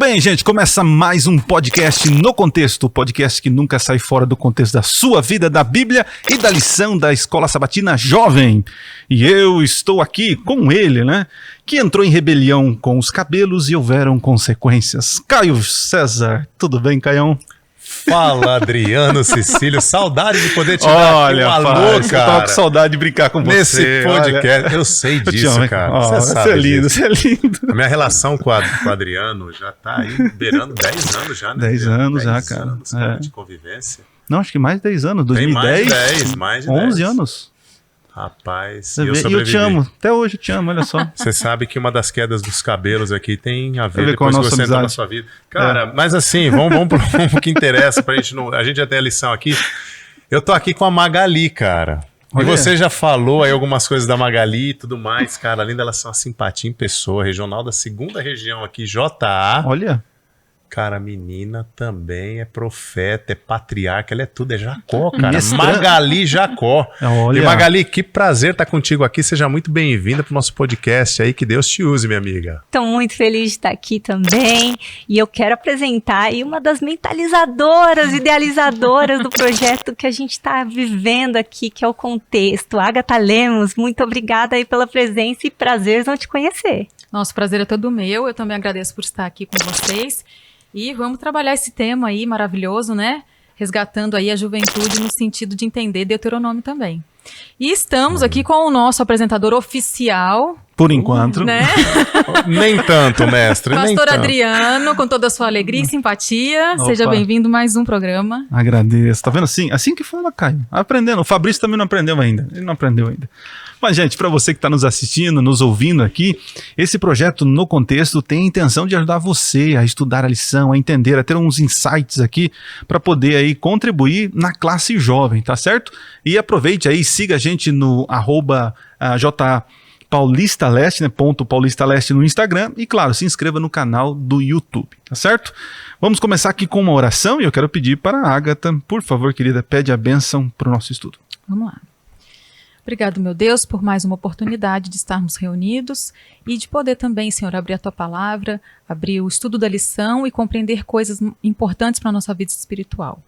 bem, gente, começa mais um podcast no contexto, podcast que nunca sai fora do contexto da sua vida, da Bíblia e da lição da Escola Sabatina Jovem. E eu estou aqui com ele, né, que entrou em rebelião com os cabelos e houveram consequências. Caio César, tudo bem, Caião? Fala, Adriano Cecílio, saudade de poder te dar aqui um alô, cara. Eu tava com saudade de brincar com você. Nesse podcast, eu sei disso, cara. Você sabe é lindo, disso. Você é lindo. A minha relação com o Adriano já tá aí beirando 10 anos já, né? 10 anos já, cara. 10 anos de convivência. Não, acho que mais de 10 anos, 2010. Tem mais de 10. 11 anos. Rapaz, e eu te amo, até hoje eu te amo, olha só. Você sabe que uma das quedas dos cabelos aqui tem a ver depois que você entrou na sua vida. Cara, mas assim, vamos pro que interessa, pra gente não... A gente já tem a lição aqui. Eu tô aqui com a Magali, cara. Olha. E você já falou aí algumas coisas da Magali e tudo mais, cara. Além dela ser uma simpatia em pessoa, regional da 2ª região aqui, JA. Olha. Cara, a menina também é profeta, é patriarca, ela é tudo, é Jacó, cara. Magali Jacó. Olha. E Magali, que prazer estar contigo aqui, seja muito bem-vinda para o nosso podcast aí, que Deus te use, minha amiga. Estou muito feliz de estar aqui também, e eu quero apresentar aí uma das mentalizadoras, idealizadoras do projeto que a gente está vivendo aqui, que é o Contexto. Agatha Lemos, muito obrigada aí pela presença e prazerzão te conhecer. Nosso prazer é todo meu, eu também agradeço por estar aqui com vocês. E vamos trabalhar esse tema aí maravilhoso, né? Resgatando aí a juventude no sentido de entender Deuteronômio também. E estamos aqui com o nosso apresentador oficial. Por enquanto. Né? Nem tanto, mestre. Pastor Adriano, com toda a sua alegria e simpatia. Opa. Seja bem-vindo a mais um programa. Agradeço. Tá vendo assim? Assim que fala, Caio. Aprendendo. O Fabrício também não aprendeu ainda. Ele não aprendeu ainda. Mas, gente, para você que está nos assistindo, nos ouvindo aqui, esse projeto No Contexto tem a intenção de ajudar você a estudar a lição, a entender, a ter uns insights aqui para poder aí contribuir na classe jovem, tá certo? E aproveite aí, siga a gente no @JPaulistaLeste, né? @paulistaleste no Instagram e, claro, se inscreva no canal do YouTube, tá certo? Vamos começar aqui com uma oração e eu quero pedir para a Agatha, por favor, querida, pede a bênção para o nosso estudo. Vamos lá. Obrigado, meu Deus, por mais uma oportunidade de estarmos reunidos e de poder também, Senhor, abrir a Tua palavra, abrir o estudo da lição e compreender coisas importantes para a nossa vida espiritual.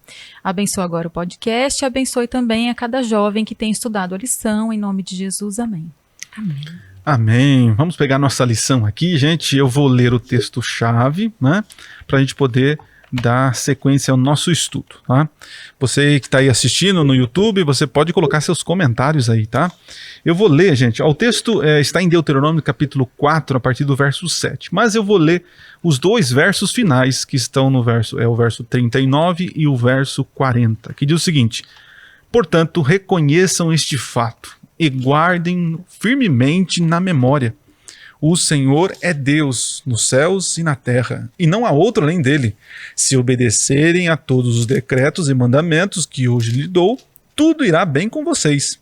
Abençoe agora o podcast e abençoe também a cada jovem que tem estudado a lição, em nome de Jesus, amém. Amém. Amém. Vamos pegar nossa lição aqui, gente. Eu vou ler o texto-chave, né, para a gente poder dar sequência ao nosso estudo, tá? Você que está aí assistindo no YouTube, você pode colocar seus comentários aí, tá? Eu vou ler, gente, o texto está em Deuteronômio capítulo 4, a partir do verso 7, mas eu vou ler os 2 versos finais que estão no verso, o verso 39 e o verso 40, que diz o seguinte: portanto, reconheçam este fato e guardem firmemente na memória. O Senhor é Deus nos céus e na terra, e não há outro além dele. Se obedecerem a todos os decretos e mandamentos que hoje lhe dou, tudo irá bem com vocês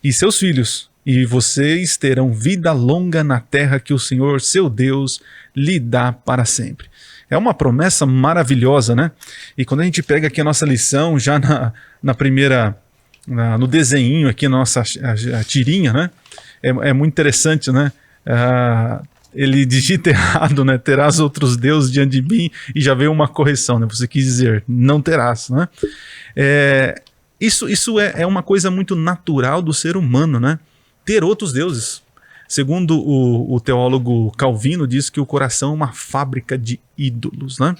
e seus filhos, e vocês terão vida longa na terra que o Senhor, seu Deus, lhe dá para sempre. É uma promessa maravilhosa, né? E quando a gente pega aqui a nossa lição, já na primeira, no desenho aqui, a nossa a tirinha, né? É muito interessante, né? Ele digita errado, né? Terás outros deuses diante de mim, e já veio uma correção, né? Você quis dizer, não terás, né? Isso é uma coisa muito natural do ser humano, né? Ter outros deuses. Segundo o teólogo Calvino, diz que o coração é uma fábrica de ídolos, né?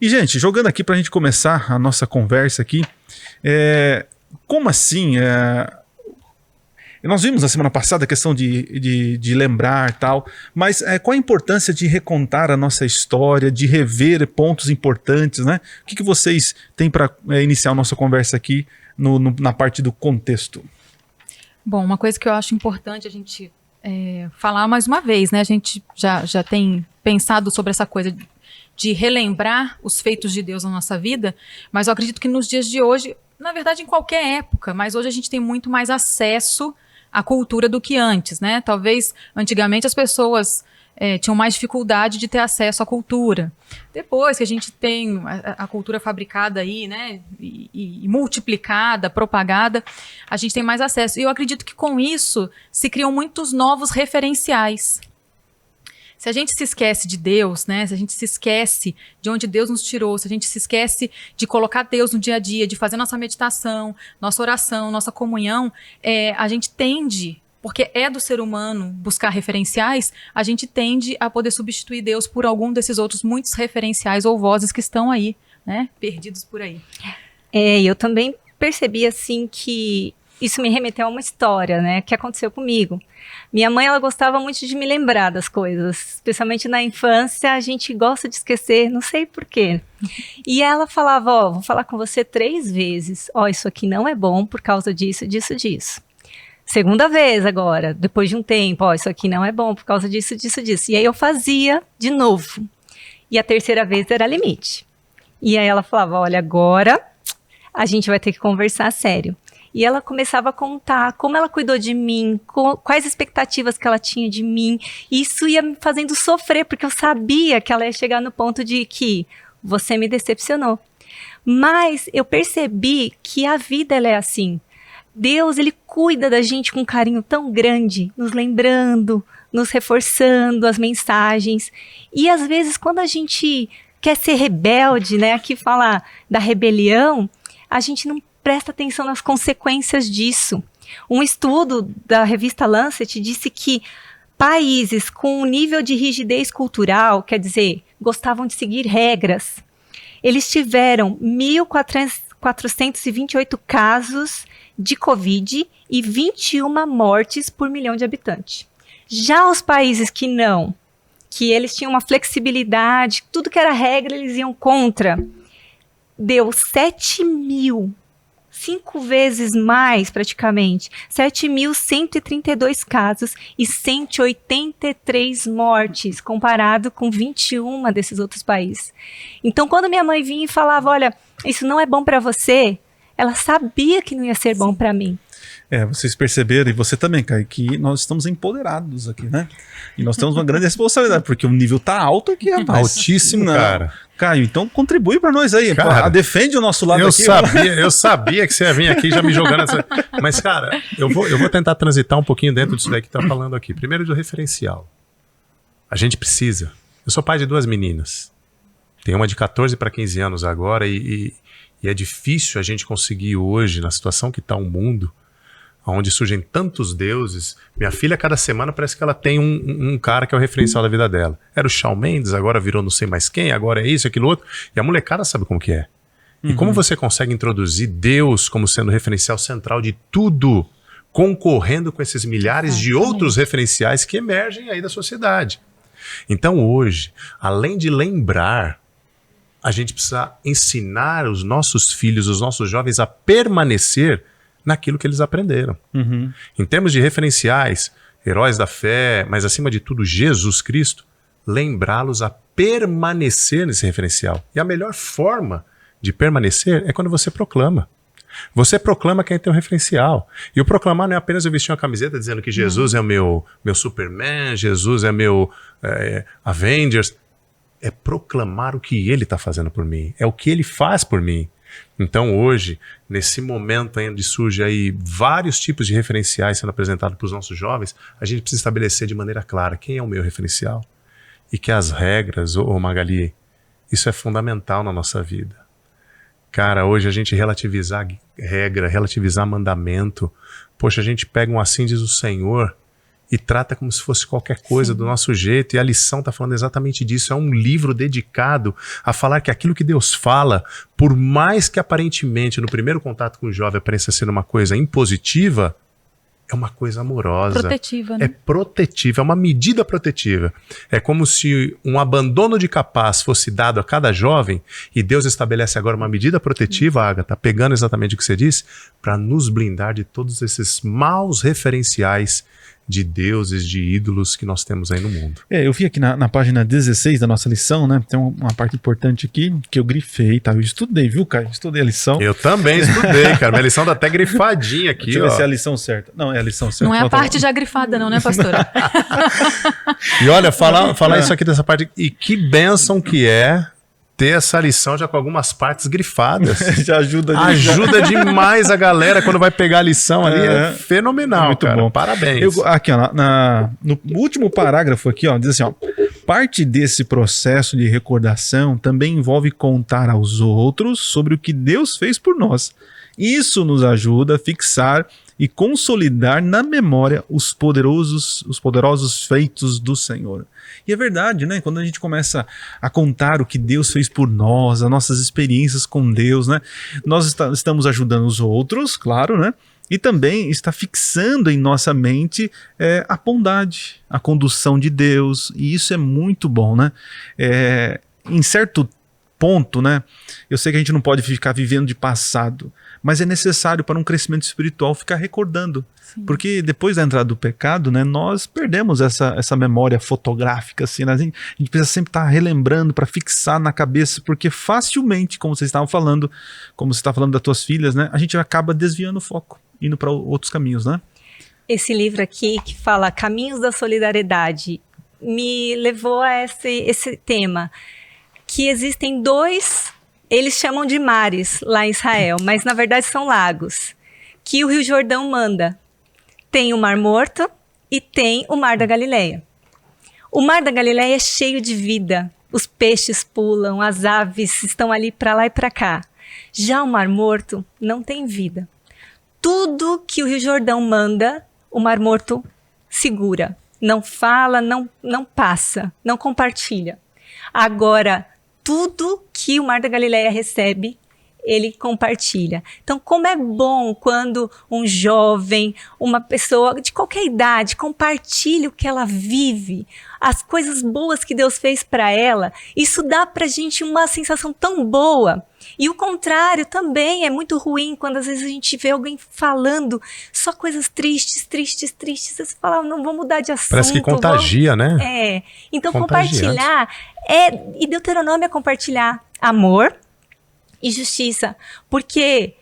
E, gente, jogando aqui para a gente começar a nossa conversa aqui, como assim? Nós vimos na semana passada a questão de lembrar e tal, mas qual a importância de recontar a nossa história, de rever pontos importantes, né? O que vocês têm para iniciar a nossa conversa aqui na parte do contexto? Bom, uma coisa que eu acho importante a gente falar mais uma vez, né? A gente já tem pensado sobre essa coisa de relembrar os feitos de Deus na nossa vida, mas eu acredito que nos dias de hoje, na verdade em qualquer época, mas hoje a gente tem muito mais acesso à cultura do que antes, né? Talvez antigamente as pessoas tinham mais dificuldade de ter acesso à cultura. Depois que a gente tem a cultura fabricada aí, né, e multiplicada, propagada, a gente tem mais acesso. E eu acredito que com isso se criam muitos novos referenciais. Se a gente se esquece de Deus, né? Se a gente se esquece de onde Deus nos tirou, se a gente se esquece de colocar Deus no dia a dia, de fazer nossa meditação, nossa oração, nossa comunhão, a gente tende, porque é do ser humano buscar referenciais, a gente tende a poder substituir Deus por algum desses outros muitos referenciais ou vozes que estão aí, né? Perdidos por aí. Eu também percebi, assim, que isso me remeteu a uma história, né, que aconteceu comigo. Minha mãe, ela gostava muito de me lembrar das coisas, especialmente na infância, a gente gosta de esquecer, não sei porquê. E ela falava, vou falar com você 3 vezes, isso aqui não é bom por causa disso, disso, disso. Segunda vez agora, depois de um tempo, isso aqui não é bom por causa disso, disso, disso. E aí eu fazia de novo. E a terceira vez era limite. E aí ela falava, olha, agora a gente vai ter que conversar sério. E ela começava a contar como ela cuidou de mim, quais expectativas que ela tinha de mim. E isso ia me fazendo sofrer, porque eu sabia que ela ia chegar no ponto de que você me decepcionou. Mas eu percebi que a vida ela é assim. Deus, ele cuida da gente com um carinho tão grande, nos lembrando, nos reforçando as mensagens. E às vezes, quando a gente quer ser rebelde, né, aqui fala da rebelião, a gente não presta atenção nas consequências disso. Um estudo da revista Lancet disse que países com um nível de rigidez cultural, quer dizer, gostavam de seguir regras, eles tiveram 1.428 casos de Covid e 21 mortes por milhão de habitantes. Já os países que não, que eles tinham uma flexibilidade, tudo que era regra eles iam contra, deu 7.000, 5 vezes mais praticamente, 7.132 casos e 183 mortes, comparado com 21 desses outros países. Então, quando minha mãe vinha e falava, olha, isso não é bom para você, ela sabia que não ia ser bom para mim. Vocês perceberam, e você também, Caio, que nós estamos empoderados aqui, né? E nós temos uma grande responsabilidade, porque o nível tá alto aqui, rapaz. Altíssimo, cara. Caio, então contribui para nós aí. Cara, defende o nosso lado aqui. Eu sabia que você ia vir aqui já me jogando essa... Mas, cara, eu vou tentar transitar um pouquinho dentro disso daí que tá falando aqui. Primeiro do referencial. A gente precisa. Eu sou pai de 2 meninas. Tem uma de 14 para 15 anos agora e é difícil a gente conseguir hoje, na situação que está o mundo, onde surgem tantos deuses. Minha filha, cada semana, parece que ela tem um cara que é o referencial da vida dela. Era o Shawn Mendes, agora virou não sei mais quem, agora é isso, aquilo outro. E a molecada sabe como que é. E como você consegue introduzir Deus como sendo o referencial central de tudo, concorrendo com esses milhares de outros referenciais que emergem aí da sociedade. Então hoje, além de lembrar, a gente precisa ensinar os nossos filhos, os nossos jovens a permanecer naquilo que eles aprenderam. Em termos de referenciais, heróis da fé, mas acima de tudo Jesus Cristo, lembrá-los a permanecer nesse referencial. E a melhor forma de permanecer é quando você proclama. Você proclama quem tem o referencial. E o proclamar não é apenas eu vestir uma camiseta dizendo que Jesus é o meu Superman, Jesus é meu Avengers. É proclamar o que ele está fazendo por mim. É o que ele faz por mim. Então hoje, nesse momento onde surge aí vários tipos de referenciais sendo apresentados para os nossos jovens, a gente precisa estabelecer de maneira clara quem é o meu referencial. E que as regras, Magali, isso é fundamental na nossa vida. Cara, hoje a gente relativizar regra, relativizar mandamento, poxa, a gente pega um assim diz o Senhor e trata como se fosse qualquer coisa do nosso jeito, e a lição está falando exatamente disso. É um livro dedicado a falar que aquilo que Deus fala, por mais que aparentemente no primeiro contato com o jovem pareça ser uma coisa impositiva, é uma coisa amorosa. Protetiva, né? É protetiva, é uma medida protetiva. É como se um abandono de capaz fosse dado a cada jovem, e Deus estabelece agora uma medida protetiva, Agatha, pegando exatamente o que você disse, para nos blindar de todos esses maus referenciais de deuses, de ídolos que nós temos aí no mundo. Eu vi aqui na página 16 da nossa lição, né? Tem uma parte importante aqui que eu grifei, tá? Eu estudei, viu, Caio? Estudei a lição. Eu também estudei, cara. Minha lição tá até grifadinha aqui, Deixa eu ver se é a lição certa. Não, é a lição certa. Não é a parte já grifada não, né, pastora? E olha, falar isso aqui dessa parte, e que bênção que é ter essa lição já com algumas partes grifadas. Já ajuda demais a galera quando vai pegar a lição ali. É fenomenal, muito cara. Bom. Parabéns. Aqui, ó, no último parágrafo aqui, ó, diz assim, ó, Parte desse processo de recordação também envolve contar aos outros sobre o que Deus fez por nós. Isso nos ajuda a fixar e consolidar na memória os poderosos feitos do Senhor. E é verdade, né? Quando a gente começa a contar o que Deus fez por nós, as nossas experiências com Deus, né? Nós estamos ajudando os outros, claro, né? E também está fixando em nossa mente a bondade, a condução de Deus. E isso é muito bom, né? Em certo ponto, né? Eu sei que a gente não pode ficar vivendo de passado, mas é necessário para um crescimento espiritual ficar recordando. Sim. Porque depois da entrada do pecado, né, nós perdemos essa memória fotográfica, assim, né? A gente precisa sempre estar relembrando para fixar na cabeça, porque facilmente, como vocês estavam falando, como você está falando das tuas filhas, né, a gente acaba desviando o foco, indo para outros caminhos, né? Esse livro aqui, que fala Caminhos da Solidariedade, me levou a esse tema, que existem 2, eles chamam de mares lá em Israel, mas na verdade são lagos, que o Rio Jordão manda. Tem o Mar Morto e tem o Mar da Galileia. O Mar da Galileia é cheio de vida, os peixes pulam, as aves estão ali para lá e para cá. Já o Mar Morto não tem vida. Tudo que o Rio Jordão manda, o Mar Morto segura, não fala, não passa, não compartilha. Agora, tudo que o Mar da Galileia recebe, ele compartilha. Então, como é bom quando um jovem, uma pessoa de qualquer idade, compartilha o que ela vive, as coisas boas que Deus fez para ela, isso dá pra gente uma sensação tão boa. E o contrário também é muito ruim, quando às vezes a gente vê alguém falando só coisas tristes. Você fala, não vou mudar de assunto. Parece que contagia, né? Então compartilhar, e Deuteronômio é compartilhar amor e justiça, porque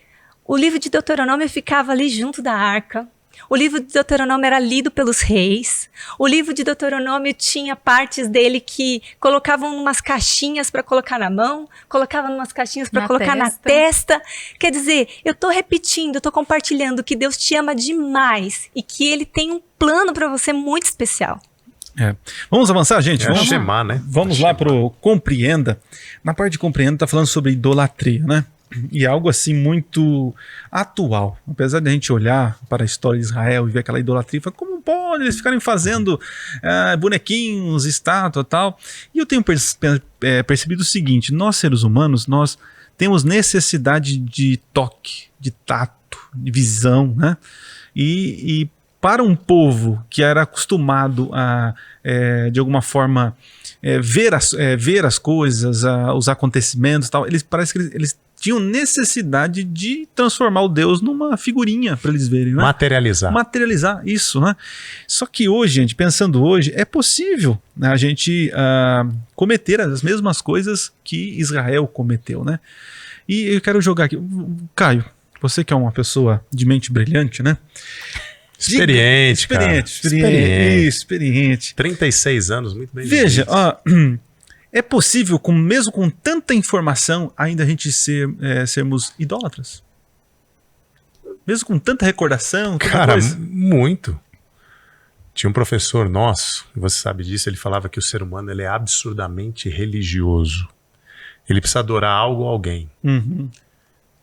o livro de Deuteronômio ficava ali junto da arca, o livro de Deuteronômio era lido pelos reis, o livro de Deuteronômio tinha partes dele que colocavam umas caixinhas para colocar na mão, colocavam umas caixinhas para colocar na testa. Quer dizer, eu estou repetindo, eu estou compartilhando que Deus te ama demais e que Ele tem um plano para você muito especial. Vamos avançar, gente? Vamos chamar, né? Vamos lá para o Compreenda. Na parte de Compreenda está falando sobre idolatria, né? E algo assim muito atual. Apesar de a gente olhar para a história de Israel e ver aquela idolatria, fala, como pode eles ficarem fazendo bonequinhos, estátua e tal? E eu tenho percebido o seguinte, nós seres humanos, nós temos necessidade de toque, de tato, de visão, né? E para um povo que era acostumado a, de alguma forma, ver as coisas, os acontecimentos e tal, parece que eles tinham necessidade de transformar o Deus numa figurinha para eles verem, né? Materializar isso, né? Só que hoje, gente, pensando hoje, é possível, né, a gente cometer as mesmas coisas que Israel cometeu, né? E eu quero jogar aqui, Caio, você que é uma pessoa de mente brilhante, né? Experiente. 36 anos, muito bem. Veja, é possível, mesmo com tanta informação, ainda a gente sermos idólatras? Mesmo com tanta recordação, tanta coisa? Muito. Tinha um professor nosso, você sabe disso, ele falava que o ser humano ele é absurdamente religioso. Ele precisa adorar algo ou alguém. Uhum.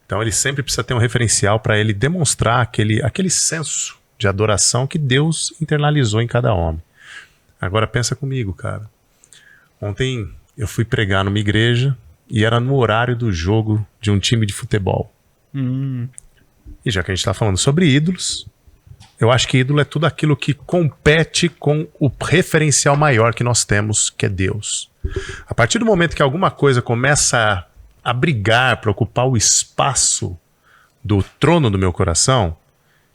Então ele sempre precisa ter um referencial para ele demonstrar aquele senso de adoração que Deus internalizou em cada homem. Agora pensa comigo, cara. Ontem eu fui pregar numa igreja e era no horário do jogo de um time de futebol. E já que a gente está falando sobre ídolos, eu acho que ídolo é tudo aquilo que compete com o referencial maior que nós temos, que é Deus. A partir do momento que alguma coisa começa a brigar para ocupar o espaço do trono do meu coração,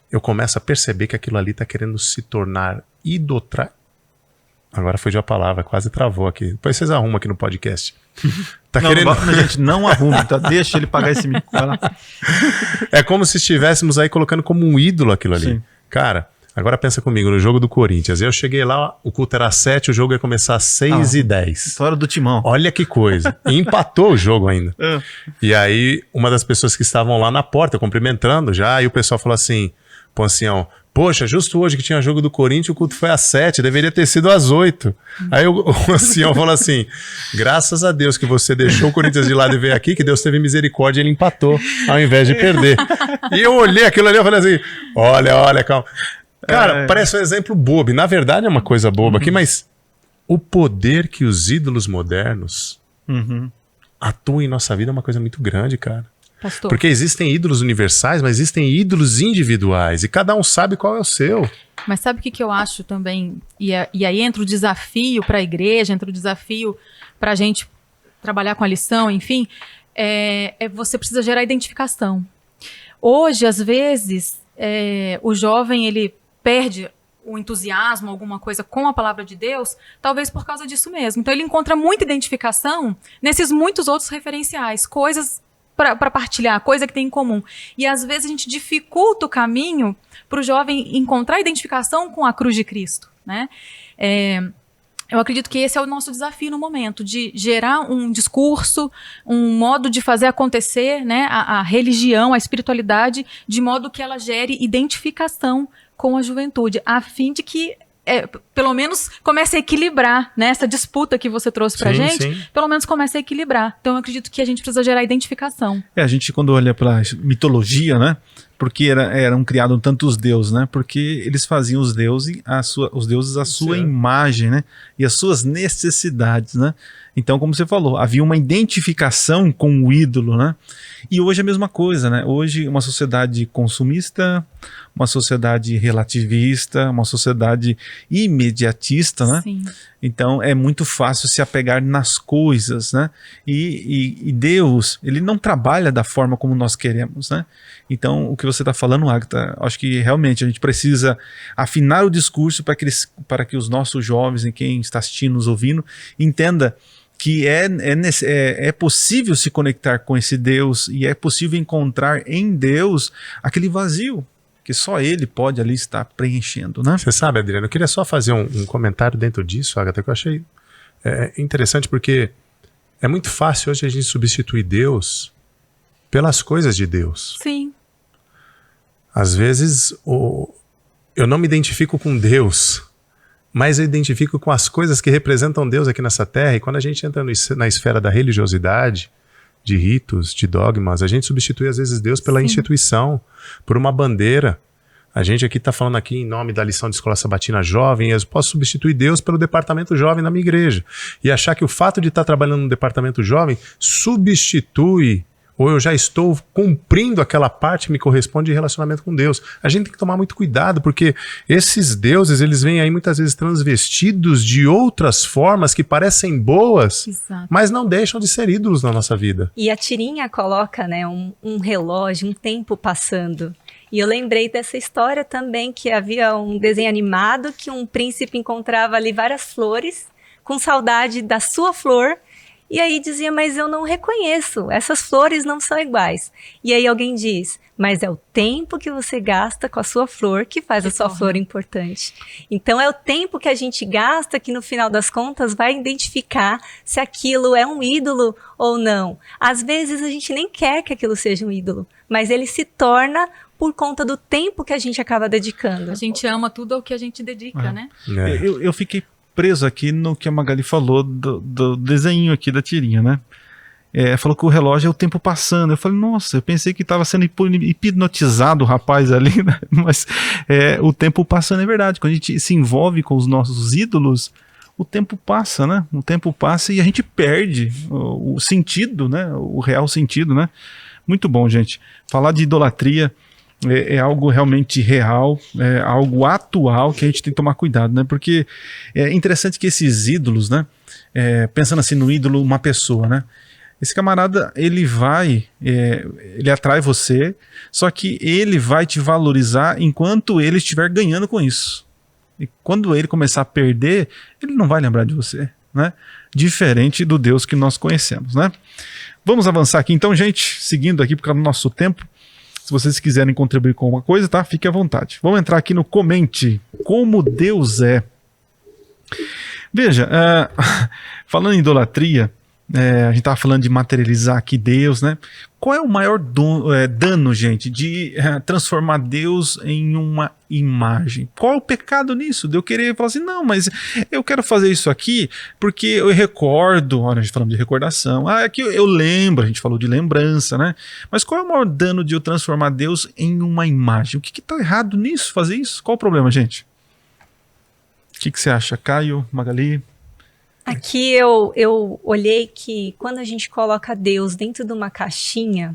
eu começo a perceber que aquilo ali está querendo se tornar Agora foi de uma palavra, quase travou aqui. Depois vocês arrumam aqui no podcast. Gente, não arruma, tá? Deixa ele pagar esse mico. É como se estivéssemos aí colocando como um ídolo aquilo ali. Sim. Cara, agora pensa comigo, no jogo do Corinthians. Eu cheguei lá, o culto era 7, o jogo ia começar às 6h10. História do Timão. Olha que coisa. E empatou o jogo ainda. E aí, uma das pessoas que estavam lá na porta, cumprimentando já, e o pessoal falou assim, pro ancião, poxa, justo hoje que tinha jogo do Corinthians, o culto foi às 7, deveria ter sido às 8. Aí o ancião falou assim, graças a Deus que você deixou o Corinthians de lado e veio aqui, que Deus teve misericórdia e ele empatou, ao invés de perder. E eu olhei aquilo ali e falei assim, olha, calma. Cara, parece um exemplo bobo, na verdade é uma coisa boba aqui, mas o poder que os ídolos modernos atuam em nossa vida é uma coisa muito grande, cara. Pastor. Porque existem ídolos universais, mas existem ídolos individuais. E cada um sabe qual é o seu. Mas sabe o que eu acho também? E aí entra o desafio para a igreja, entra o desafio para a gente trabalhar com a lição, enfim. Você precisa gerar identificação. Hoje, às vezes, o jovem ele perde o entusiasmo, alguma coisa com a palavra de Deus, talvez por causa disso mesmo. Então ele encontra muita identificação nesses muitos outros referenciais, coisas para partilhar, coisa que tem em comum. E às vezes a gente dificulta o caminho para o jovem encontrar identificação com a cruz de Cristo, né? Eu acredito que esse é o nosso desafio no momento, de gerar um discurso, um modo de fazer acontecer, né, a religião, a espiritualidade, de modo que ela gere identificação com a juventude, a fim de que pelo menos comece a equilibrar, né, essa disputa que você trouxe pra gente, pelo menos comece a equilibrar. Então eu acredito que a gente precisa gerar identificação. A gente quando olha pra mitologia, né, porque eram criados tantos deuses, né, porque eles faziam os deuses a sua imagem, né, e as suas necessidades, né. Então, como você falou, havia uma identificação com o ídolo, né? E hoje é a mesma coisa, né? Hoje uma sociedade consumista, uma sociedade relativista, uma sociedade imediatista, né? Sim. Então é muito fácil se apegar nas coisas, né? E Deus, ele não trabalha da forma como nós queremos, né? Então o que você está falando, Agatha, acho que realmente a gente precisa afinar o discurso para que os nossos jovens e quem está assistindo, nos ouvindo, entenda que é possível se conectar com esse Deus e é possível encontrar em Deus aquele vazio que só Ele pode ali estar preenchendo, né? Você sabe, Adriano, eu queria só fazer um comentário dentro disso, Agatha, que eu achei interessante, porque é muito fácil hoje a gente substituir Deus pelas coisas de Deus. Sim. Às vezes eu não me identifico com Deus, mas eu identifico com as coisas que representam Deus aqui nessa terra, e quando a gente entra na esfera da religiosidade, de ritos, de dogmas, a gente substitui às vezes Deus pela instituição, por uma bandeira. A gente aqui está falando aqui em nome da lição de Escola Sabatina Jovem, eu posso substituir Deus pelo departamento jovem na minha igreja, e achar que o fato de estar trabalhando no departamento jovem substitui, ou eu já estou cumprindo aquela parte que me corresponde de relacionamento com Deus. A gente tem que tomar muito cuidado, porque esses deuses, eles vêm aí muitas vezes transvestidos de outras formas que parecem boas, Exato. Mas não deixam de ser ídolos na nossa vida. E a tirinha coloca, né, um relógio, um tempo passando. E eu lembrei dessa história também, que havia um desenho animado que um príncipe encontrava ali várias flores, com saudade da sua flor, e aí dizia, mas eu não reconheço, essas flores não são iguais. E aí alguém diz, mas é o tempo que você gasta com a sua flor que faz a sua flor importante. Então é o tempo que a gente gasta que no final das contas vai identificar se aquilo é um ídolo ou não. Às vezes a gente nem quer que aquilo seja um ídolo, mas ele se torna por conta do tempo que a gente acaba dedicando. A gente ama tudo ao que a gente dedica, né? Eu fiquei preso aqui no que a Magali falou do desenho aqui da tirinha, né? Falou que o relógio é o tempo passando. Eu falei, nossa, eu pensei que estava sendo hipnotizado o rapaz ali, né? Mas o tempo passando é verdade. Quando a gente se envolve com os nossos ídolos, o tempo passa, né? O tempo passa e a gente perde o sentido, né? O real sentido, né? Muito bom, gente. Falar de idolatria é algo realmente real, é algo atual que a gente tem que tomar cuidado, né? Porque é interessante que esses ídolos, né? Pensando assim no ídolo, uma pessoa, né? Esse camarada, ele atrai você, só que ele vai te valorizar enquanto ele estiver ganhando com isso. E quando ele começar a perder, ele não vai lembrar de você, né? Diferente do Deus que nós conhecemos, né? Vamos avançar aqui então, gente, seguindo aqui por causa do nosso tempo. Se vocês quiserem contribuir com alguma coisa, tá? Fique à vontade. Vamos entrar aqui no Comente. Como Deus é. Veja, falando em idolatria, a gente estava falando de materializar aqui Deus, né? Qual é o maior dano, gente, de transformar Deus em uma imagem? Qual é o pecado nisso? De eu querer falar assim, não, mas eu quero fazer isso aqui porque eu recordo, olha, a gente falando de recordação, aqui eu lembro, a gente falou de lembrança, né? Mas qual é o maior dano de eu transformar Deus em uma imagem? O que está errado nisso, fazer isso? Qual o problema, gente? O que você acha, Caio, Magali? Aqui eu olhei que quando a gente coloca Deus dentro de uma caixinha,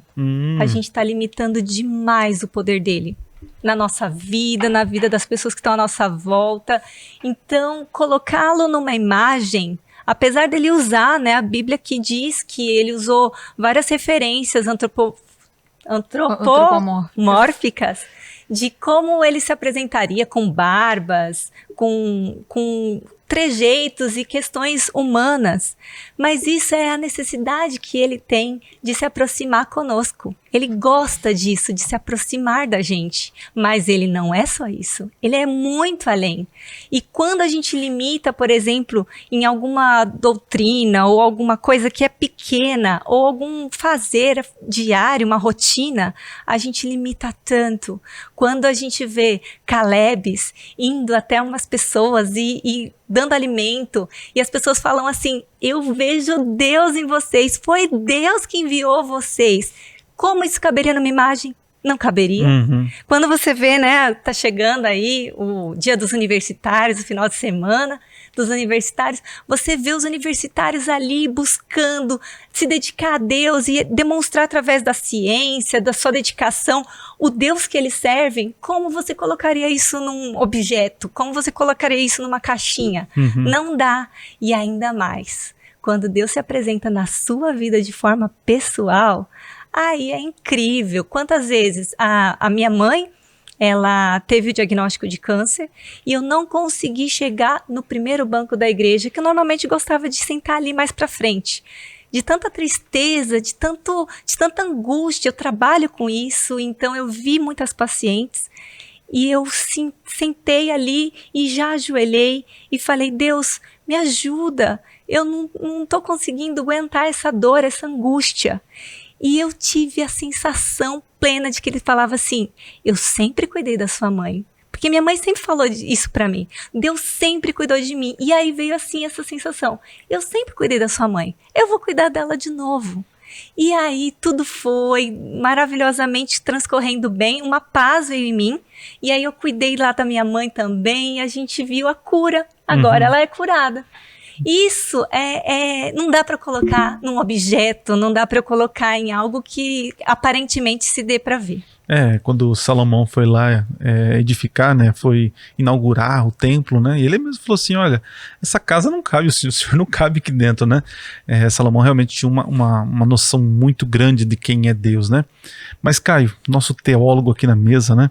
a gente está limitando demais o poder dele na nossa vida, na vida das pessoas que estão à nossa volta. Então, colocá-lo numa imagem, apesar dele usar, né, a Bíblia que diz que ele usou várias referências antropomórficas de como ele se apresentaria com barbas, com trejeitos e questões humanas, mas isso é a necessidade que ele tem de se aproximar conosco. Ele gosta disso, de se aproximar da gente, mas ele não é só isso, ele é muito além. E quando a gente limita, por exemplo, em alguma doutrina ou alguma coisa que é pequena ou algum fazer diário, uma rotina, a gente limita tanto. Quando a gente vê Calebes indo até umas pessoas e dando alimento, e as pessoas falam assim, eu vejo Deus em vocês, foi Deus que enviou vocês. Como isso caberia numa imagem? Não caberia. Quando você vê, né, tá chegando aí o dia dos universitários, o final de semana dos universitários, você vê os universitários ali buscando se dedicar a Deus e demonstrar através da ciência, da sua dedicação, o Deus que eles servem. Como você colocaria isso num objeto? Como você colocaria isso numa caixinha? Não dá. E ainda mais, quando Deus se apresenta na sua vida de forma pessoal, aí é incrível. Quantas vezes a minha mãe, ela teve o diagnóstico de câncer e eu não consegui chegar no primeiro banco da igreja, que eu normalmente gostava de sentar ali mais para frente. De tanta tristeza, de tanta angústia, eu trabalho com isso, então eu vi muitas pacientes e eu sentei ali e já ajoelhei e falei, Deus, me ajuda, eu não estou conseguindo aguentar essa dor, essa angústia. E eu tive a sensação plena de que ele falava assim, eu sempre cuidei da sua mãe. Porque minha mãe sempre falou isso pra mim. Deus sempre cuidou de mim. E aí veio assim essa sensação, eu sempre cuidei da sua mãe, eu vou cuidar dela de novo. E aí tudo foi maravilhosamente transcorrendo bem, uma paz veio em mim. E aí eu cuidei lá da minha mãe também e a gente viu a cura. Agora ela é curada. Isso não dá para colocar num objeto, não dá para colocar em algo que aparentemente se dê para ver. Quando Salomão foi lá edificar, né, foi inaugurar o templo, né, e ele mesmo falou assim, olha, essa casa não cabe, o senhor não cabe aqui dentro, né. Salomão realmente tinha uma noção muito grande de quem é Deus, né. Mas Caio, nosso teólogo aqui na mesa, né,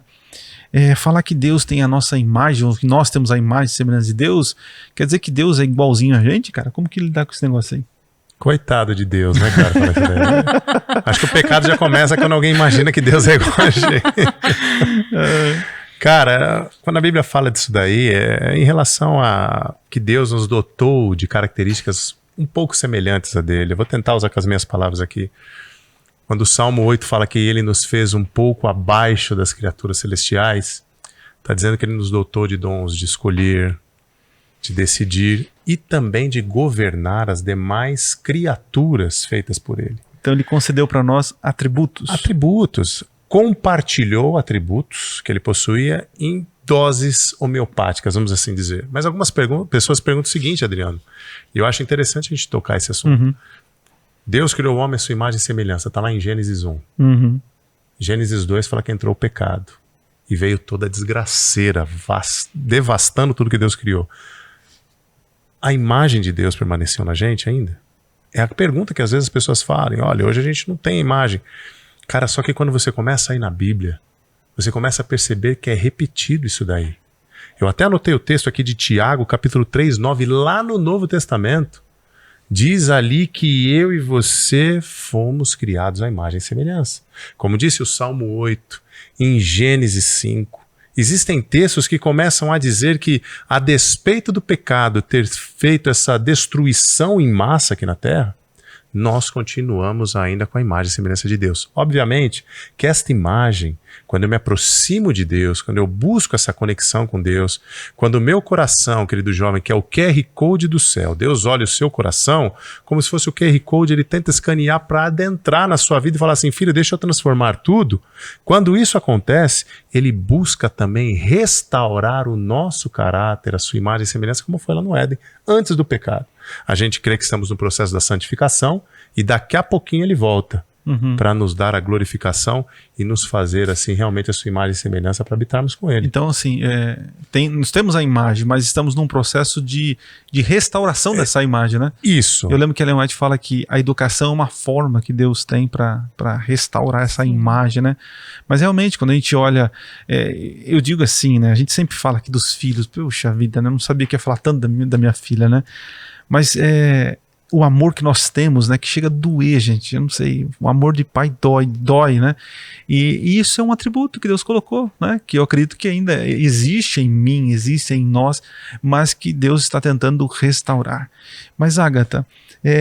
falar que Deus tem a nossa imagem, ou que nós temos a imagem e semelhança de Deus, quer dizer que Deus é igualzinho a gente, cara? Como que lidar com esse negócio aí? Coitado de Deus, né, cara? Acho que o pecado já começa quando alguém imagina que Deus é igual a gente. Cara, quando a Bíblia fala disso daí, é em relação a que Deus nos dotou de características um pouco semelhantes a dele. Eu vou tentar usar com as minhas palavras aqui. Quando o Salmo 8 fala que ele nos fez um pouco abaixo das criaturas celestiais, está dizendo que ele nos dotou de dons de escolher, de decidir e também de governar as demais criaturas feitas por ele. Então ele concedeu para nós atributos. Atributos. Compartilhou atributos que ele possuía em doses homeopáticas, vamos assim dizer. Mas algumas pessoas perguntam o seguinte, Adriano, e eu acho interessante a gente tocar esse assunto. Deus criou o homem à sua imagem e semelhança, está lá em Gênesis 1. Gênesis 2 fala que entrou o pecado e veio toda a desgraceira, devastando tudo que Deus criou. A imagem de Deus permaneceu na gente ainda? É a pergunta que às vezes as pessoas falam, olha, hoje a gente não tem imagem. Cara, só que quando você começa a ir na Bíblia, você começa a perceber que é repetido isso daí. Eu até anotei o texto aqui de Tiago, capítulo 3, 9, lá no Novo Testamento. Diz ali que eu e você fomos criados à imagem e semelhança. Como disse o Salmo 8, em Gênesis 5, existem textos que começam a dizer que, a despeito do pecado ter feito essa destruição em massa aqui na Terra, nós continuamos ainda com a imagem e semelhança de Deus. Obviamente que esta imagem, quando eu me aproximo de Deus, quando eu busco essa conexão com Deus, quando o meu coração, querido jovem, que é o QR Code do céu, Deus olha o seu coração como se fosse o QR Code, ele tenta escanear para adentrar na sua vida e falar assim, filho, deixa eu transformar tudo. Quando isso acontece, ele busca também restaurar o nosso caráter, a sua imagem e semelhança, como foi lá no Éden, antes do pecado. A gente crê que estamos no processo da santificação e daqui a pouquinho ele volta para nos dar a glorificação e nos fazer assim realmente a sua imagem e semelhança para habitarmos com ele. Então assim, nós temos a imagem, mas estamos num processo de restauração dessa imagem, né? Isso. Eu lembro que Ellen White fala que a educação é uma forma que Deus tem para restaurar essa imagem, né? Mas realmente, quando a gente olha, eu digo assim, né? A gente sempre fala aqui dos filhos, puxa vida, né? Eu não sabia que ia falar tanto da minha filha, né? Mas o amor que nós temos, né, que chega a doer, gente, eu não sei, o amor de pai dói, né, e isso é um atributo que Deus colocou, né, que eu acredito que ainda existe em mim, existe em nós, mas que Deus está tentando restaurar. Mas, Ágata,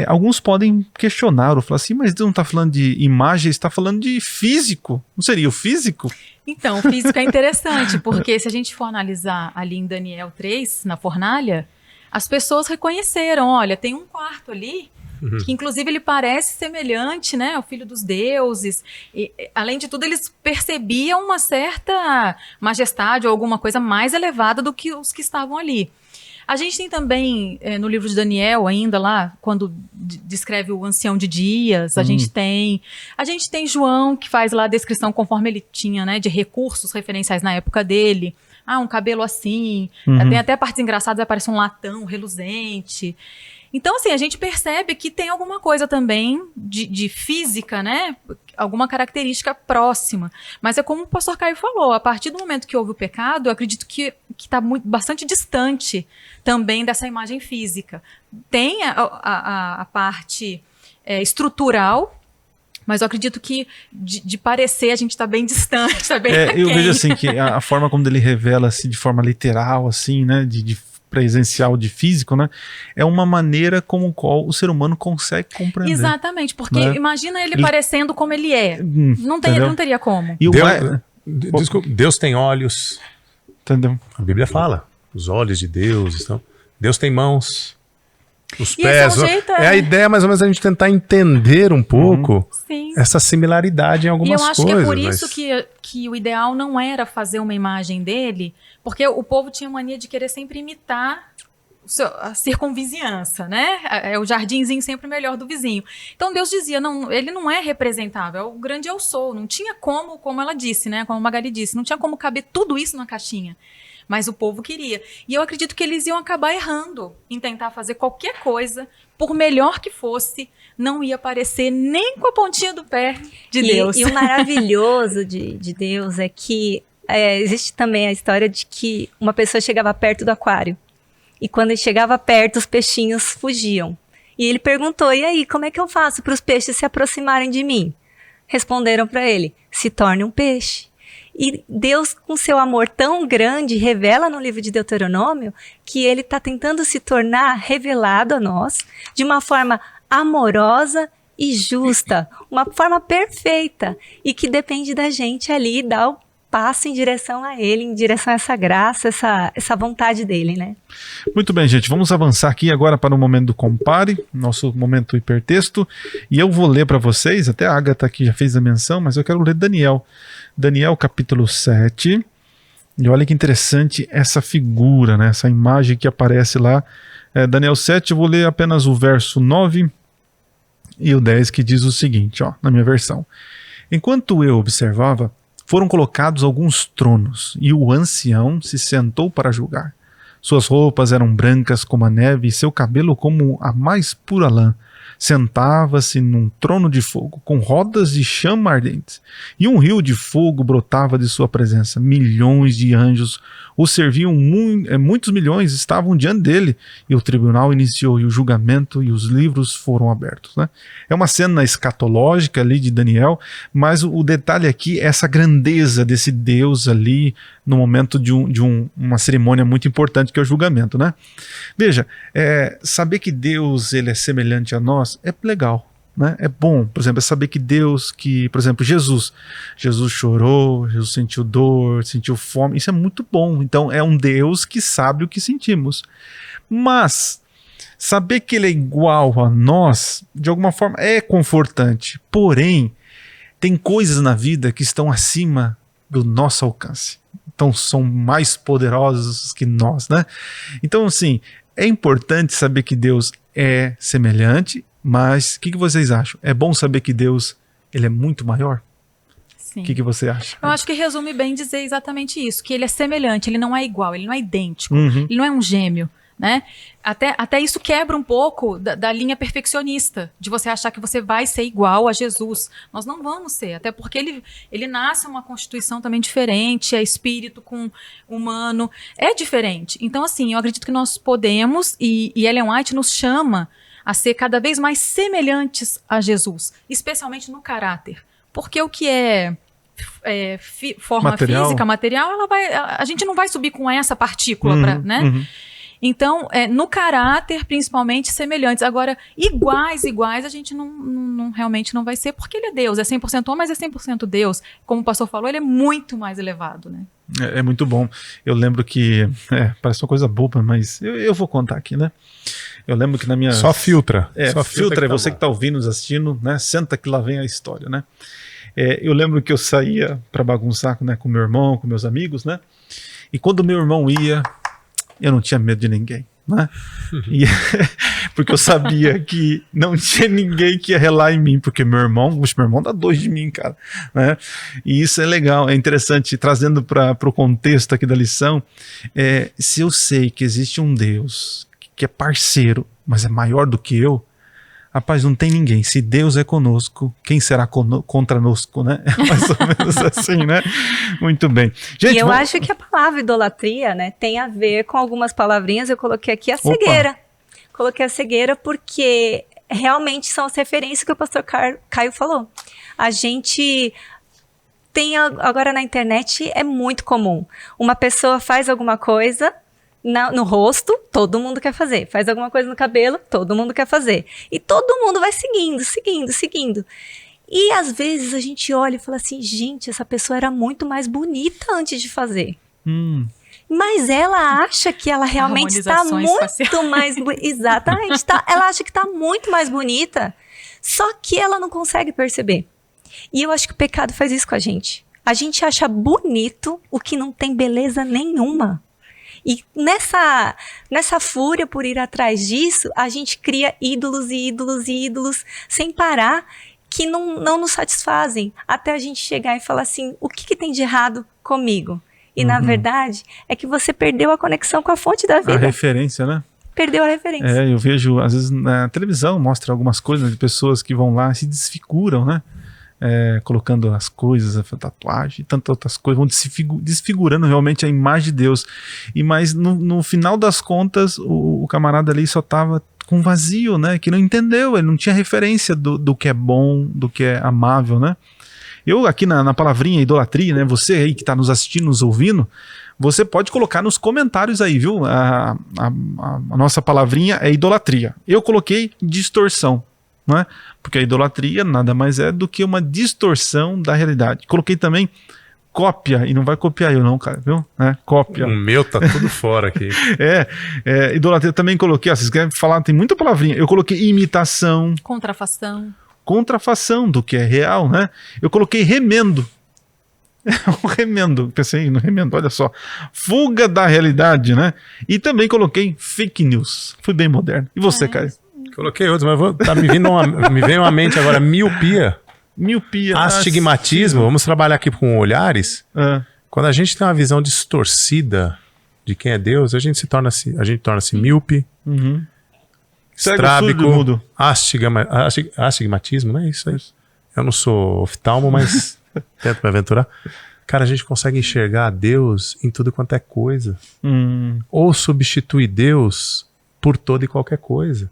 alguns podem questionar ou falar assim, mas Deus não está falando de imagem, está falando de físico, não seria o físico? Então, o físico é interessante, porque se a gente for analisar ali em Daniel 3, na fornalha, as pessoas reconheceram, olha, tem um quarto ali, que inclusive ele parece semelhante, né, ao Filho dos Deuses. E, além de tudo, eles percebiam uma certa majestade ou alguma coisa mais elevada do que os que estavam ali. A gente tem também, no livro de Daniel, ainda lá, quando descreve o ancião de dias, a gente tem João, que faz lá a descrição conforme ele tinha, né, de recursos referenciais na época dele. Um cabelo assim, tem até partes engraçadas, aparece um latão reluzente. Então, assim, a gente percebe que tem alguma coisa também de física, né? Alguma característica próxima. Mas é como o pastor Caio falou, a partir do momento que houve o pecado, eu acredito que está bastante distante também dessa imagem física. Tem a parte estrutural, mas eu acredito que de parecer a gente está bem distante, está bem eu vejo assim que a forma como ele revela assim, de forma literal, assim, né, de presencial, de físico, né, é uma maneira como qual o ser humano consegue compreender. Exatamente, porque né? Imagina ele parecendo como ele é. Não teria como. E Deus tem olhos. Entendeu? A Bíblia fala, os olhos de Deus estão. Deus tem mãos. Os e pés. A ideia mais ou menos a gente tentar entender um pouco essa similaridade em algumas coisas. E eu acho que é por isso que o ideal não era fazer uma imagem dele, porque o povo tinha mania de querer sempre imitar a circunvizinhança, né? É o jardinzinho sempre melhor do vizinho. Então Deus dizia, não, ele não é representável, o grande eu sou. Não tinha como ela disse, né? Como a Magali disse, não tinha como caber tudo isso na caixinha. Mas o povo queria. E eu acredito que eles iam acabar errando em tentar fazer qualquer coisa, por melhor que fosse, não ia parecer nem com a pontinha do pé de Deus. E o maravilhoso de Deus é que existe também a história de que uma pessoa chegava perto do aquário. E quando ele chegava perto, os peixinhos fugiam. E ele perguntou, e aí, como é que eu faço para os peixes se aproximarem de mim? Responderam para ele, se torne um peixe. E Deus, com seu amor tão grande, revela no livro de Deuteronômio que ele está tentando se tornar revelado a nós de uma forma amorosa e justa, uma forma perfeita, e que depende da gente ali dar o passo em direção a ele, em direção a essa graça, essa vontade dele, né? Muito bem, gente, vamos avançar aqui agora para o momento do compare, nosso momento hipertexto, e eu vou ler para vocês, até a Ágata aqui já fez a menção, mas eu quero ler Daniel capítulo 7, e olha que interessante essa figura, né, essa imagem que aparece lá, Daniel 7, eu vou ler apenas o verso 9 e o 10, que diz o seguinte, na minha versão: enquanto eu observava, foram colocados alguns tronos, e o ancião se sentou para julgar. Suas roupas eram brancas como a neve, e seu cabelo como a mais pura lã. Sentava-se num trono de fogo, com rodas de chama ardentes, e um rio de fogo brotava de sua presença. Milhões de anjos o serviam, muitos milhões estavam diante dele, e o tribunal iniciou, e o julgamento e os livros foram abertos, né? É uma cena escatológica ali de Daniel, mas o detalhe aqui é essa grandeza desse Deus ali, no momento de uma cerimônia muito importante, que é o julgamento, né? Veja, saber que Deus ele é semelhante a nós é legal, né? É bom, por exemplo, é saber que Deus, por exemplo, Jesus chorou, Jesus sentiu dor, sentiu fome, isso é muito bom. Então é um Deus que sabe o que sentimos. Mas saber que ele é igual a nós, de alguma forma, é confortante. Porém, tem coisas na vida que estão acima do nosso alcance. Então são mais poderosos que nós, né? Então, assim, é importante saber que Deus é semelhante, mas o que vocês acham? É bom saber que Deus, ele é muito maior? Sim. O que você acha? Eu acho que resume bem dizer exatamente isso, que ele é semelhante, ele não é igual, ele não é idêntico, Uhum. ele não é um gêmeo, né? Até isso quebra um pouco da linha perfeccionista, de você achar que você vai ser igual a Jesus. Nós não vamos ser, até porque ele nasce uma constituição também diferente, é espírito com humano, é diferente. Então, assim, eu acredito que nós podemos, e Ellen White nos chama a ser cada vez mais semelhantes a Jesus, especialmente no caráter. Porque o que forma Material. física, material, a gente não vai subir com essa partícula, né? Uhum. Então, no caráter, principalmente, semelhantes. Agora, iguais, a gente realmente não vai ser, porque ele é Deus, é 100% homem, mas é 100% Deus. Como o pastor falou, ele é muito mais elevado, né? É muito bom. Eu lembro que, parece uma coisa boba, mas eu vou contar aqui, né? Eu lembro que na minha... Só filtra. Só filtra, você que está ouvindo, nos assistindo, né? Senta que lá vem a história, né? Eu lembro que eu saía para bagunçar, né, com meu irmão, com meus amigos, né? E quando meu irmão ia, eu não tinha medo de ninguém, né? Porque eu sabia que não tinha ninguém que ia relar em mim, porque meu irmão dá 2 de mim, cara, né? E isso é legal, é interessante, trazendo para o contexto aqui da lição, se eu sei que existe um Deus que é parceiro, mas é maior do que eu, rapaz, não tem ninguém. Se Deus é conosco, quem será contra nosco, né? É mais ou menos assim, né? Muito bem. Gente, e eu acho que a palavra idolatria, né, tem a ver com algumas palavrinhas. Eu coloquei aqui a cegueira. Coloquei a cegueira porque realmente são as referências que o pastor Caio falou. A gente tem agora na internet, é muito comum. Uma pessoa faz alguma coisa no rosto, todo mundo quer fazer. Faz alguma coisa no cabelo, todo mundo quer fazer. E todo mundo vai seguindo. E às vezes a gente olha e fala assim, gente, essa pessoa era muito mais bonita antes de fazer. Mas ela acha que ela realmente está muito mais... Exatamente. Ela acha que está muito mais bonita, só que ela não consegue perceber. E eu acho que o pecado faz isso com a gente. A gente acha bonito o que não tem beleza nenhuma. E nessa fúria por ir atrás disso, a gente cria ídolos sem parar, que não nos satisfazem, até a gente chegar e falar assim, o que tem de errado comigo? E na verdade, é que você perdeu a conexão com a fonte da vida. A referência, né? Perdeu a referência. Eu vejo, às vezes, na televisão, mostra algumas coisas de pessoas que vão lá e se desfiguram, né? Colocando as coisas, a tatuagem e tantas outras coisas, vão desfigurando realmente a imagem de Deus. Mas no final das contas, o camarada ali só estava com vazio, né? Que não entendeu, ele não tinha referência do que é bom, do que é amável, né? Eu aqui na palavrinha idolatria, né? Você aí que está nos assistindo, nos ouvindo, você pode colocar nos comentários aí, viu? A nossa palavrinha é idolatria. Eu coloquei distorção. Não é? Porque a idolatria nada mais é do que uma distorção da realidade. Coloquei também cópia, e não vai copiar eu não, cara, viu? Cópia. O meu tá tudo fora aqui. Idolatria também coloquei, vocês querem falar, tem muita palavrinha. Eu coloquei imitação. Contrafação do que é real, né? Eu coloquei remendo. O remendo, pensei no remendo, olha só. Fuga da realidade, né? E também coloquei fake news. Fui bem moderno. E você, Caio? Coloquei outros, mas me veio à mente agora miopia. Astigmatismo. Vamos trabalhar aqui com olhares. Quando a gente tem uma visão distorcida de quem é Deus, a gente torna-se míope, estrábico, astigmatismo, não é isso aí? Eu não sou oftalmo, mas tento me aventurar. Cara, a gente consegue enxergar Deus em tudo quanto é coisa. Ou substitui Deus por toda e qualquer coisa.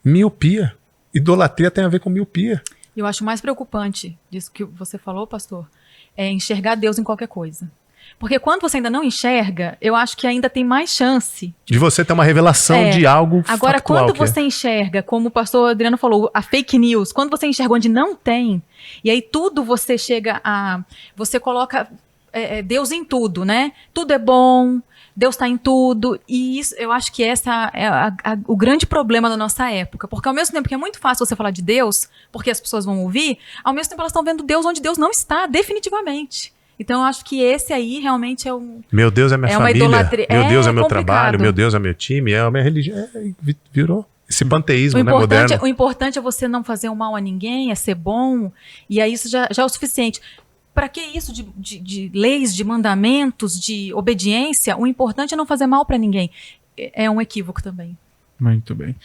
Miopia. Idolatria tem a ver com miopia. Eu acho mais preocupante disso que você falou, pastor, é enxergar Deus em qualquer coisa. Porque quando você ainda não enxerga, eu acho que ainda tem mais chance. De você ter uma revelação de algo Agora, factual, quando você enxerga, como o pastor Adriano falou, a fake news, quando você enxerga onde não tem, e aí tudo você chega a... Você coloca Deus em tudo, né? Tudo é bom, Deus está em tudo. E isso, eu acho que essa é o grande problema da nossa época. Porque ao mesmo tempo que é muito fácil você falar de Deus, porque as pessoas vão ouvir, ao mesmo tempo elas estão vendo Deus onde Deus não está, definitivamente. Então, eu acho que esse aí realmente é um... Meu Deus é minha família, meu Deus é meu complicado. trabalho, meu Deus é meu time, é a minha religião. Virou esse panteísmo, né, moderno. O importante é você não fazer o mal a ninguém, é ser bom, e aí isso já é o suficiente. Para que isso de leis, de mandamentos, de obediência? O importante é não fazer mal para ninguém. É um equívoco também. Muito bem.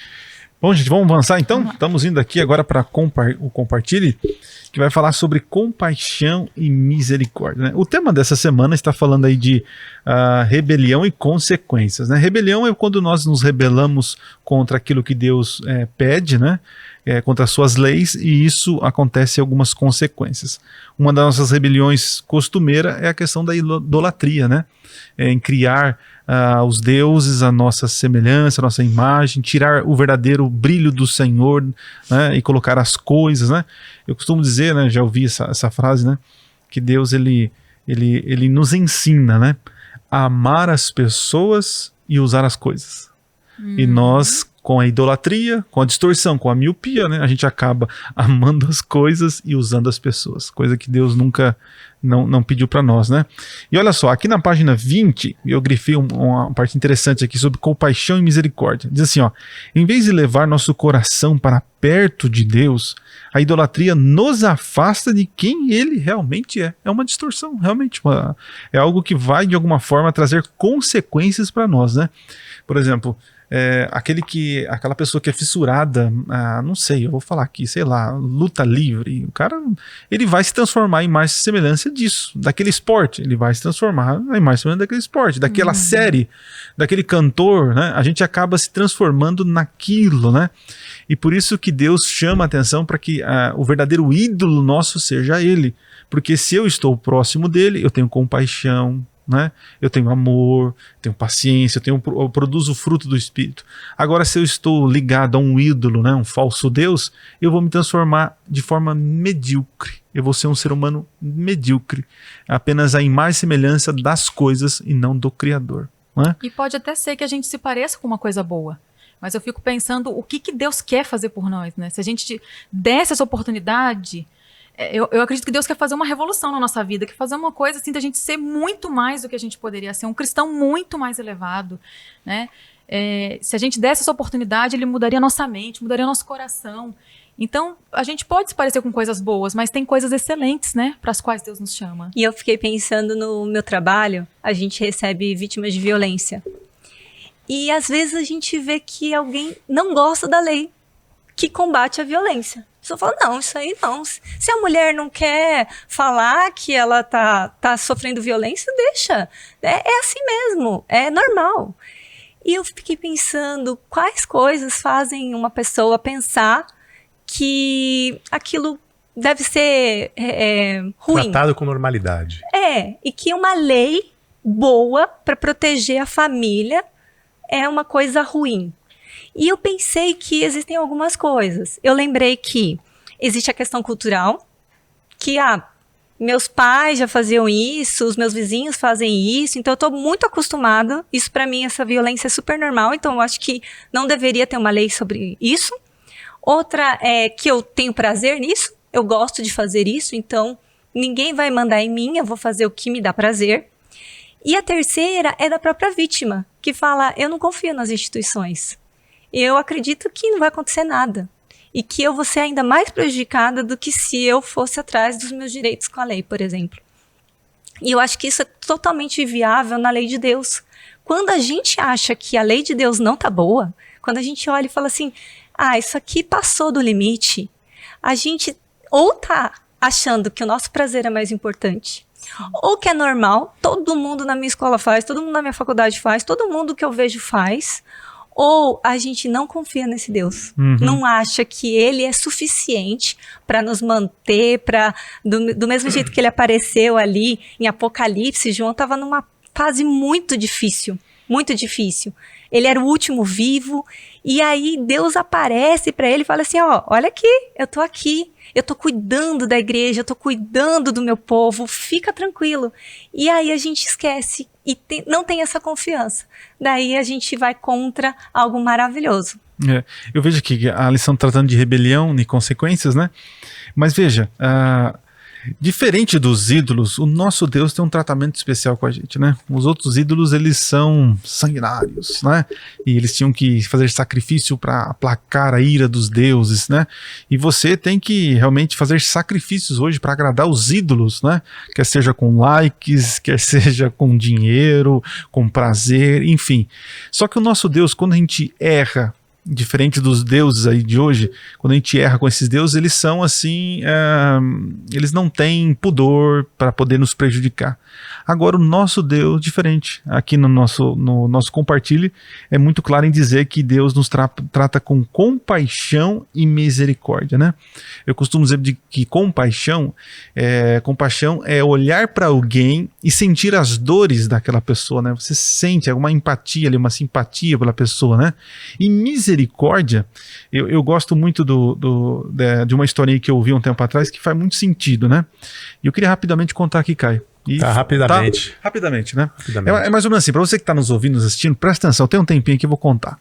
Bom, gente, vamos avançar então? Estamos indo aqui agora para o Compartilhe, que vai falar sobre compaixão e misericórdia, né? O tema dessa semana está falando aí de rebelião e consequências, né? Rebelião é quando nós nos rebelamos contra aquilo que Deus pede, né? Contra as suas leis, e isso acontece em algumas consequências. Uma das nossas rebeliões costumeira é a questão da idolatria, né? Em criar os deuses, a nossa semelhança, a nossa imagem, tirar o verdadeiro brilho do Senhor, né? E colocar as coisas, né? Eu costumo dizer, né? Já ouvi essa frase, né? Que Deus ele nos ensina, né? A amar as pessoas e usar as coisas. E nós, com a idolatria, com a distorção, com a miopia, né, a gente acaba amando as coisas e usando as pessoas, coisa que Deus nunca não pediu para nós, né? E olha só, aqui na página 20, eu grifei uma parte interessante aqui sobre compaixão e misericórdia. Diz assim, ó: em vez de levar nosso coração para perto de Deus, a idolatria nos afasta de quem Ele realmente é. É uma distorção, realmente. É algo que vai, de alguma forma, trazer consequências para nós, né? Por exemplo, aquela pessoa que é fissurada, não sei, eu vou falar aqui, sei lá, luta livre, o cara, ele vai se transformar em mais semelhança disso, daquele esporte, ele vai se transformar em mais semelhança daquele esporte, daquela série, daquele cantor, né? A gente acaba se transformando naquilo, né? E por isso que Deus chama a atenção para que o verdadeiro ídolo nosso seja Ele, porque se eu estou próximo dele, eu tenho compaixão, né? Eu tenho amor, tenho paciência, eu produzo o fruto do Espírito. Agora, se eu estou ligado a um ídolo, né, um falso Deus, eu vou me transformar de forma medíocre. Eu vou ser um ser humano medíocre, apenas a imagem e semelhança das coisas e não do Criador, né? E pode até ser que a gente se pareça com uma coisa boa, mas eu fico pensando o que Deus quer fazer por nós, né? Se a gente desse essa oportunidade... Eu acredito que Deus quer fazer uma revolução na nossa vida, quer fazer uma coisa assim da gente ser muito mais do que a gente poderia ser, um cristão muito mais elevado, né? Se a gente desse essa oportunidade, Ele mudaria a nossa mente, mudaria nosso coração. Então, a gente pode se parecer com coisas boas, mas tem coisas excelentes, né? Para as quais Deus nos chama. E eu fiquei pensando no meu trabalho, a gente recebe vítimas de violência. E às vezes a gente vê que alguém não gosta da lei que combate a violência. A pessoa fala, não, isso aí não. Se a mulher não quer falar que ela tá sofrendo violência, deixa. É assim mesmo, é normal. E eu fiquei pensando, quais coisas fazem uma pessoa pensar que aquilo deve ser ruim. Tratado com normalidade. E que uma lei boa para proteger a família é uma coisa ruim. E eu pensei que existem algumas coisas. Eu lembrei que existe a questão cultural, que meus pais já faziam isso, os meus vizinhos fazem isso, então eu estou muito acostumada. Isso para mim, essa violência é super normal, então eu acho que não deveria ter uma lei sobre isso. Outra é que eu tenho prazer nisso, eu gosto de fazer isso, então ninguém vai mandar em mim, eu vou fazer o que me dá prazer. E a terceira é da própria vítima, que fala, eu não confio nas instituições. Eu acredito que não vai acontecer nada. E que eu vou ser ainda mais prejudicada do que se eu fosse atrás dos meus direitos com a lei, por exemplo. E eu acho que isso é totalmente inviável na lei de Deus. Quando a gente acha que a lei de Deus não tá boa, quando a gente olha e fala assim, isso aqui passou do limite, a gente ou tá achando que o nosso prazer é mais importante, ou que é normal, todo mundo na minha escola faz, todo mundo na minha faculdade faz, todo mundo que eu vejo faz, ou a gente não confia nesse Deus, não acha que ele é suficiente para nos manter, do mesmo jeito que ele apareceu ali em Apocalipse. João estava numa fase muito difícil, muito difícil. Ele era o último vivo, e aí Deus aparece para ele e fala assim, olha aqui, eu tô cuidando da igreja, eu tô cuidando do meu povo, fica tranquilo. E aí a gente esquece e não tem essa confiança. Daí a gente vai contra algo maravilhoso. Eu vejo aqui a lição tratando de rebelião e consequências, né? Mas veja, diferente dos ídolos, o nosso Deus tem um tratamento especial com a gente, né? Os outros ídolos, eles são sanguinários, né? E eles tinham que fazer sacrifício para aplacar a ira dos deuses, né? E você tem que realmente fazer sacrifícios hoje para agradar os ídolos, né? Quer seja com likes, quer seja com dinheiro, com prazer, enfim. Só que o nosso Deus, quando a gente erra, diferente dos deuses aí de hoje, quando a gente erra com esses deuses, eles são assim, eles não têm pudor para poder nos prejudicar. Agora o nosso Deus, diferente, aqui no nosso compartilhe, é muito claro em dizer que Deus nos trata com compaixão e misericórdia, né? Eu costumo dizer que compaixão é olhar para alguém e sentir as dores daquela pessoa, né? Você sente alguma empatia ali, uma simpatia pela pessoa, né? E misericórdia, eu gosto muito de uma historinha que eu ouvi um tempo atrás que faz muito sentido, né? E eu queria rapidamente contar aqui, Caio. Rapidamente. Rapidamente, né? Rapidamente. É mais ou menos assim, para você que está nos ouvindo, nos assistindo, presta atenção, tem um tempinho que eu vou contar.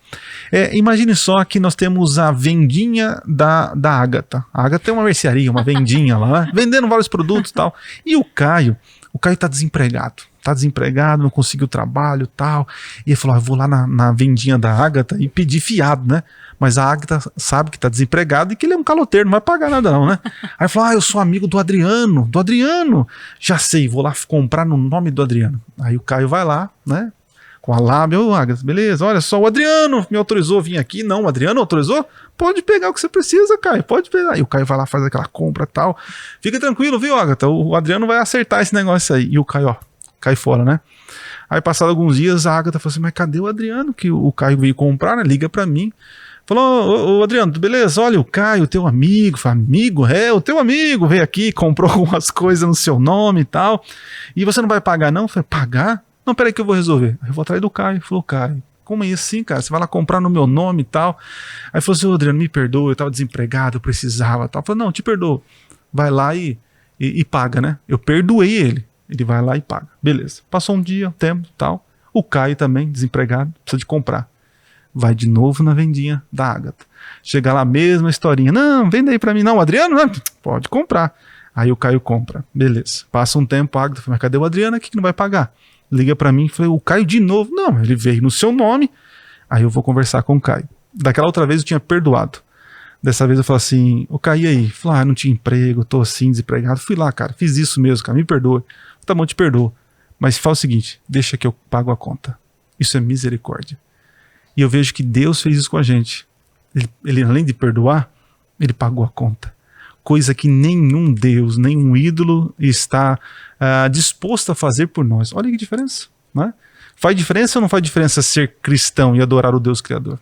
Imagine só que nós temos a vendinha da Ágata. A Ágata é uma mercearia, uma vendinha lá, né? Vendendo vários produtos e tal. E o Caio está desempregado. Está desempregado, não conseguiu trabalho e tal. E ele falou, eu vou lá na vendinha da Ágata e pedir fiado, né? Mas a Ágata sabe que está desempregado e que ele é um caloteiro, não vai pagar nada não, né? Aí falou, eu sou amigo do Adriano, já sei, vou lá comprar no nome do Adriano. Aí o Caio vai lá, né? Com a lábia, Ágata, beleza, olha só, o Adriano me autorizou a vir aqui. Não, o Adriano autorizou? Pode pegar o que você precisa, Caio, pode pegar. E o Caio vai lá, faz aquela compra e tal. Fica tranquilo, viu, Ágata? O Adriano vai acertar esse negócio aí. E o Caio, cai fora, né? Aí passado alguns dias, a Ágata falou assim, mas cadê o Adriano que o Caio veio comprar, né? Liga pra mim. Falou, ô Adriano, beleza, olha o Caio, teu amigo. Falei, amigo? O teu amigo veio aqui, comprou algumas coisas no seu nome e tal. E você não vai pagar não? Eu falei, pagar? Não, peraí que eu vou resolver. Aí eu vou atrás do Caio. Falou, Caio, como é isso assim, cara? Você vai lá comprar no meu nome e tal. Aí falou assim, ô Adriano, me perdoa, eu tava desempregado, eu precisava e tal. Eu falei, não, te perdoo. Vai lá e paga, né? Eu perdoei ele. Ele vai lá e paga. Beleza. Passou um dia, um tempo e tal. O Caio também, desempregado, precisa de comprar. Vai de novo na vendinha da Ágata. Chega lá, mesma historinha. Não, vende aí pra mim. Não, o Adriano, né? Pode comprar. Aí o Caio compra. Beleza. Passa um tempo, a Ágata fala, mas cadê o Adriano aqui que não vai pagar? Liga pra mim e falei, o Caio de novo. Não, ele veio no seu nome. Aí eu vou conversar com o Caio. Daquela outra vez eu tinha perdoado. Dessa vez eu falei assim, o Caio, e aí? Falei, não tinha emprego, tô assim, desempregado. Fui lá, cara, fiz isso mesmo, cara, me perdoe. Tá bom, te perdoo. Mas fala o seguinte, deixa que eu pago a conta. Isso é misericórdia. E eu vejo que Deus fez isso com a gente. Ele além de perdoar, ele pagou a conta. Coisa que nenhum Deus, nenhum ídolo está disposto a fazer por nós. Olha que diferença, né? Faz diferença ou não faz diferença ser cristão e adorar o Deus Criador?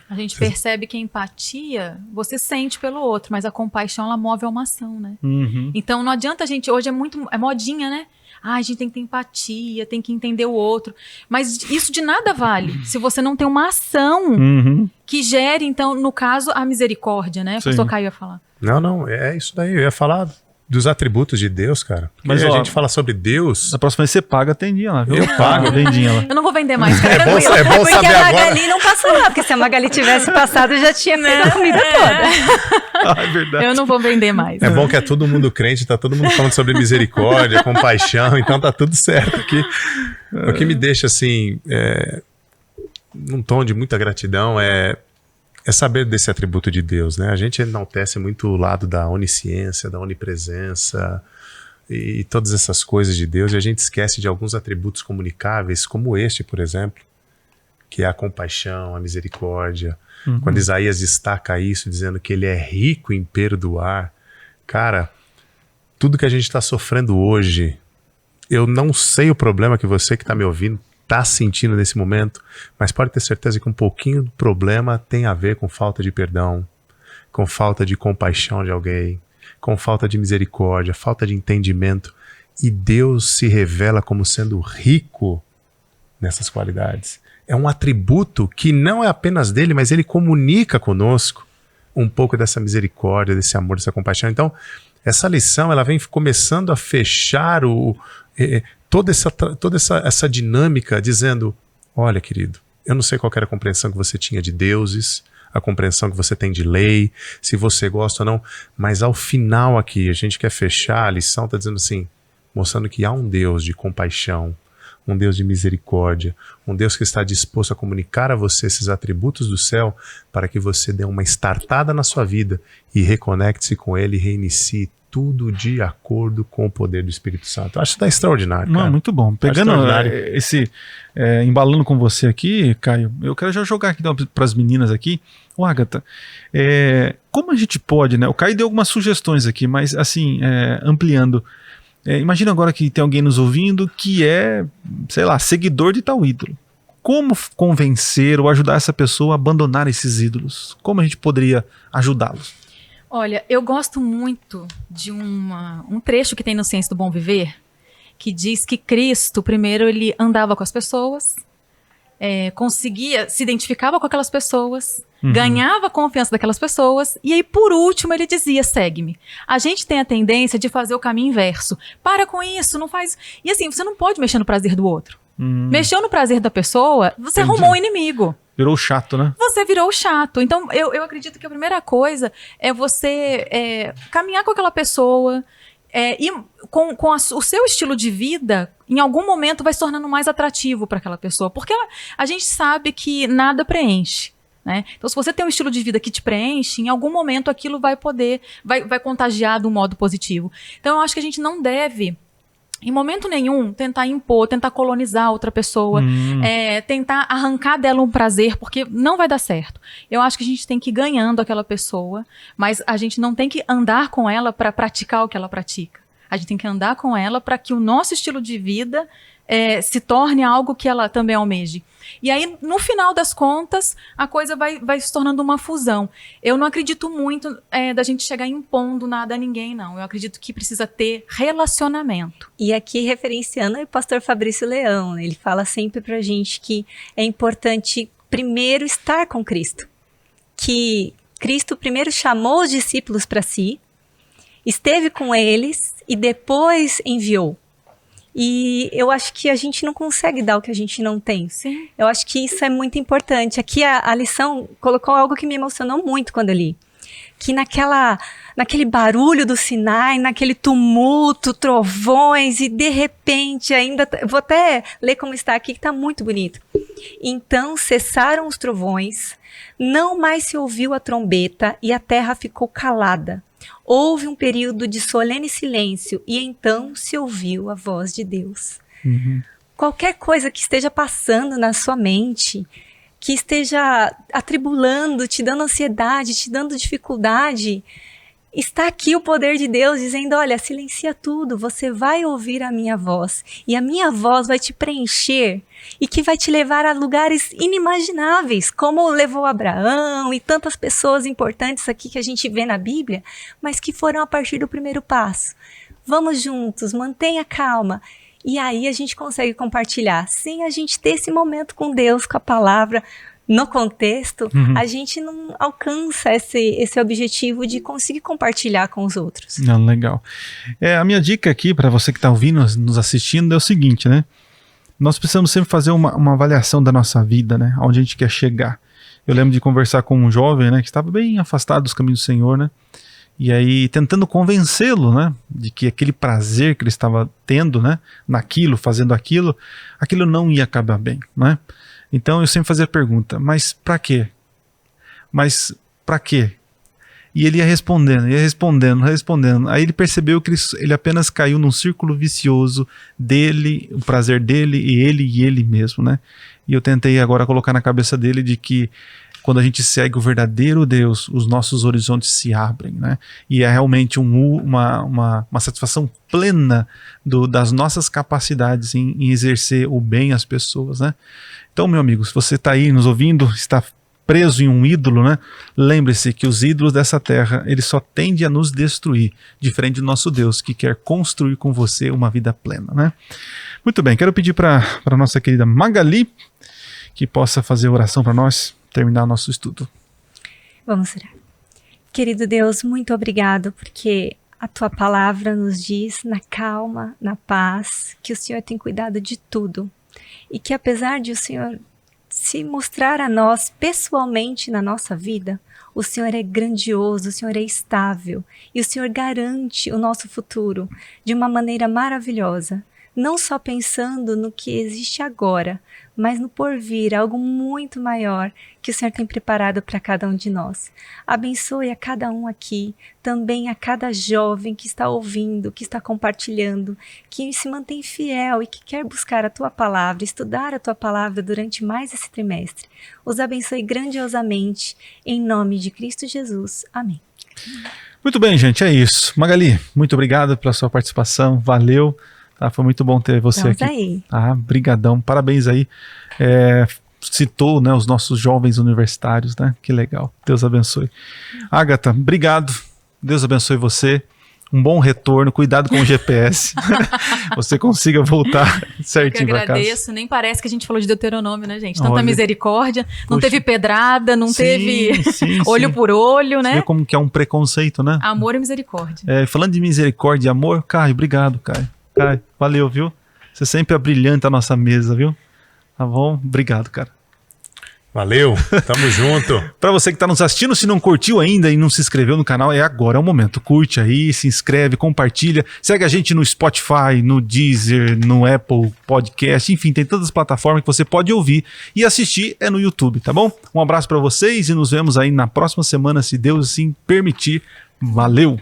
A gente percebe que a empatia você sente pelo outro, mas a compaixão ela move a uma ação, né? Uhum. Então não adianta a gente, hoje é modinha, né? A gente tem que ter empatia, tem que entender o outro. Mas isso de nada vale se você não tem uma ação que gere, então, no caso, a misericórdia, né? O pastor Caio ia falar. Não, é isso daí. Eu ia falar dos atributos de Deus, cara. Mas a gente fala sobre Deus. Na próxima vez você paga a tendinha lá, viu? Eu pago. Vendinha lá. Eu não vou vender mais, cara. É bom porque saber a agora. Magali não passou lá, porque se a Magali tivesse passado, eu já tinha pego a comida toda. É verdade. Eu não vou vender mais. É bom que é todo mundo crente, tá todo mundo falando sobre misericórdia, compaixão, então tá tudo certo aqui. O que me deixa assim, num tom de muita gratidão, é saber desse atributo de Deus, né? A gente enaltece muito o lado da onisciência, da onipresença e todas essas coisas de Deus, e a gente esquece de alguns atributos comunicáveis, como este, por exemplo, que é a compaixão, a misericórdia. Quando Isaías destaca isso, dizendo que ele é rico em perdoar, cara, tudo que a gente está sofrendo hoje, eu não sei o problema que você que está me ouvindo está sentindo nesse momento, mas pode ter certeza que um pouquinho do problema tem a ver com falta de perdão, com falta de compaixão de alguém, com falta de misericórdia, falta de entendimento. E Deus se revela como sendo rico nessas qualidades. É um atributo que não é apenas dele, mas ele comunica conosco um pouco dessa misericórdia, desse amor, dessa compaixão. Então, essa lição ela vem começando a fechar toda essa dinâmica, dizendo, olha, querido, eu não sei qual era a compreensão que você tinha de deuses, a compreensão que você tem de lei, se você gosta ou não, mas ao final aqui, a gente quer fechar, a lição está dizendo assim, mostrando que há um Deus de compaixão, um Deus de misericórdia, um Deus que está disposto a comunicar a você esses atributos do céu para que você dê uma startada na sua vida e reconecte-se com Ele e reinicie tudo de acordo com o poder do Espírito Santo. Acho que está extraordinário, cara. Não, muito bom. Pegando embalando com você aqui, Caio, eu quero já jogar aqui para as meninas aqui. Ô, Agatha, como a gente pode, né? O Caio deu algumas sugestões aqui, mas assim, ampliando. Imagina agora que tem alguém nos ouvindo que é, sei lá, seguidor de tal ídolo. Como convencer ou ajudar essa pessoa a abandonar esses ídolos? Como a gente poderia ajudá-los? Olha, eu gosto muito de um trecho que tem no Ciência do Bom Viver, que diz que Cristo, primeiro, ele andava com as pessoas, se identificava com aquelas pessoas, ganhava a confiança daquelas pessoas, e aí, por último, ele dizia, segue-me. A gente tem a tendência de fazer o caminho inverso. Para com isso, não faz... E assim, você não pode mexer no prazer do outro. Mexeu no prazer da pessoa, você arrumou um inimigo. Virou chato, né? Você virou chato. Então, eu acredito que a primeira coisa é você caminhar com aquela pessoa e com o seu estilo de vida, em algum momento vai se tornando mais atrativo para aquela pessoa. Porque a gente sabe que nada preenche, né? Então, se você tem um estilo de vida que te preenche, em algum momento aquilo vai contagiar de um modo positivo. Então, eu acho que a gente não deve... em momento nenhum, tentar impor, tentar colonizar outra pessoa, tentar arrancar dela um prazer, porque não vai dar certo. Eu acho que a gente tem que ir ganhando aquela pessoa, mas a gente não tem que andar com ela para praticar o que ela pratica. A gente tem que andar com ela para que o nosso estilo de vida se torne algo que ela também almeje. E aí, no final das contas, a coisa vai se tornando uma fusão. Eu não acredito muito da gente chegar impondo nada a ninguém, não. Eu acredito que precisa ter relacionamento. E aqui, referenciando o pastor Fabrício Leão, ele fala sempre pra gente que é importante primeiro estar com Cristo. Que Cristo primeiro chamou os discípulos para si, esteve com eles e depois enviou. E eu acho que a gente não consegue dar o que a gente não tem. Sim. Eu acho que isso é muito importante. Aqui a lição colocou algo que me emocionou muito quando eu li. Que naquele barulho do Sinai, naquele tumulto, trovões, e de repente ainda... Vou até ler como está aqui, que está muito bonito. Então cessaram os trovões, não mais se ouviu a trombeta e a terra ficou calada. Houve um período de solene silêncio e então se ouviu a voz de Deus. Qualquer coisa que esteja passando na sua mente, que esteja atribulando, te dando ansiedade, te dando dificuldade, está aqui o poder de Deus dizendo, olha, silencia tudo, você vai ouvir a minha voz e a minha voz vai te preencher e que vai te levar a lugares inimagináveis, como levou Abraão e tantas pessoas importantes aqui que a gente vê na Bíblia, mas que foram a partir do primeiro passo. Vamos juntos, mantenha calma. E aí a gente consegue compartilhar. Sem a gente ter esse momento com Deus, com a palavra, no contexto, a gente não alcança esse objetivo de conseguir compartilhar com os outros. Legal. A minha dica aqui, para você que está ouvindo, nos assistindo, é o seguinte, né? Nós precisamos sempre fazer uma avaliação da nossa vida, né? Onde a gente quer chegar. Eu lembro de conversar com um jovem, né? Que estava bem afastado dos caminhos do Senhor, né? E aí, tentando convencê-lo, né? De que aquele prazer que ele estava tendo, né? Naquilo, fazendo aquilo não ia acabar bem, né? Então eu sempre fazia a pergunta, mas para quê? Mas para quê? E ele ia respondendo. Aí ele percebeu que ele apenas caiu num círculo vicioso dele, o prazer dele e ele mesmo, né? E eu tentei agora colocar na cabeça dele de que Quando a gente segue o verdadeiro Deus, os nossos horizontes se abrem, né? E é realmente uma satisfação plena das nossas capacidades em exercer o bem às pessoas, né? Então, meu amigo, se você está aí nos ouvindo, está preso em um ídolo, né? Lembre-se que os ídolos dessa terra, eles só tendem a nos destruir, diferente do nosso Deus, que quer construir com você uma vida plena, né? Muito bem, quero pedir para a nossa querida Magali que possa fazer oração para nós terminar nosso estudo. Vamos orar. Querido Deus, muito obrigado, porque a tua palavra nos diz na calma, na paz, que o Senhor tem cuidado de tudo e que apesar de o Senhor se mostrar a nós pessoalmente na nossa vida, o Senhor é grandioso, o Senhor é estável e o Senhor garante o nosso futuro de uma maneira maravilhosa, não só pensando no que existe agora, mas no porvir, algo muito maior que o Senhor tem preparado para cada um de nós. Abençoe a cada um aqui, também a cada jovem que está ouvindo, que está compartilhando, que se mantém fiel e que quer buscar a Tua Palavra, estudar a Tua Palavra durante mais esse trimestre. Os abençoe grandiosamente, em nome de Cristo Jesus. Amém. Muito bem, gente, é isso. Magali, muito obrigado pela sua participação, valeu. Tá, foi muito bom ter você aqui. Aí. Ah, brigadão, parabéns aí. Citou, né, os nossos jovens universitários, né? Que legal. Deus abençoe. Agatha, obrigado. Deus abençoe você. Um bom retorno, cuidado com o GPS. Você consiga voltar certinho para casa. Eu agradeço, nem parece que a gente falou de Deuteronômio, né, gente? Tanta misericórdia, não teve pedrada, não teve olho por olho, né? Você vê como que é um preconceito, né? Amor e misericórdia. Falando de misericórdia e amor, Caio, obrigado, Caio. Caio, valeu, viu? Você sempre abrilhanta a nossa mesa, viu? Tá bom? Obrigado, cara. Valeu, tamo junto. Pra você que tá nos assistindo, se não curtiu ainda e não se inscreveu no canal, agora é o momento. Curte aí, se inscreve, compartilha. Segue a gente no Spotify, no Deezer, no Apple Podcast, enfim, tem todas as plataformas que você pode ouvir e assistir no YouTube, tá bom? Um abraço pra vocês e nos vemos aí na próxima semana, se Deus assim permitir. Valeu!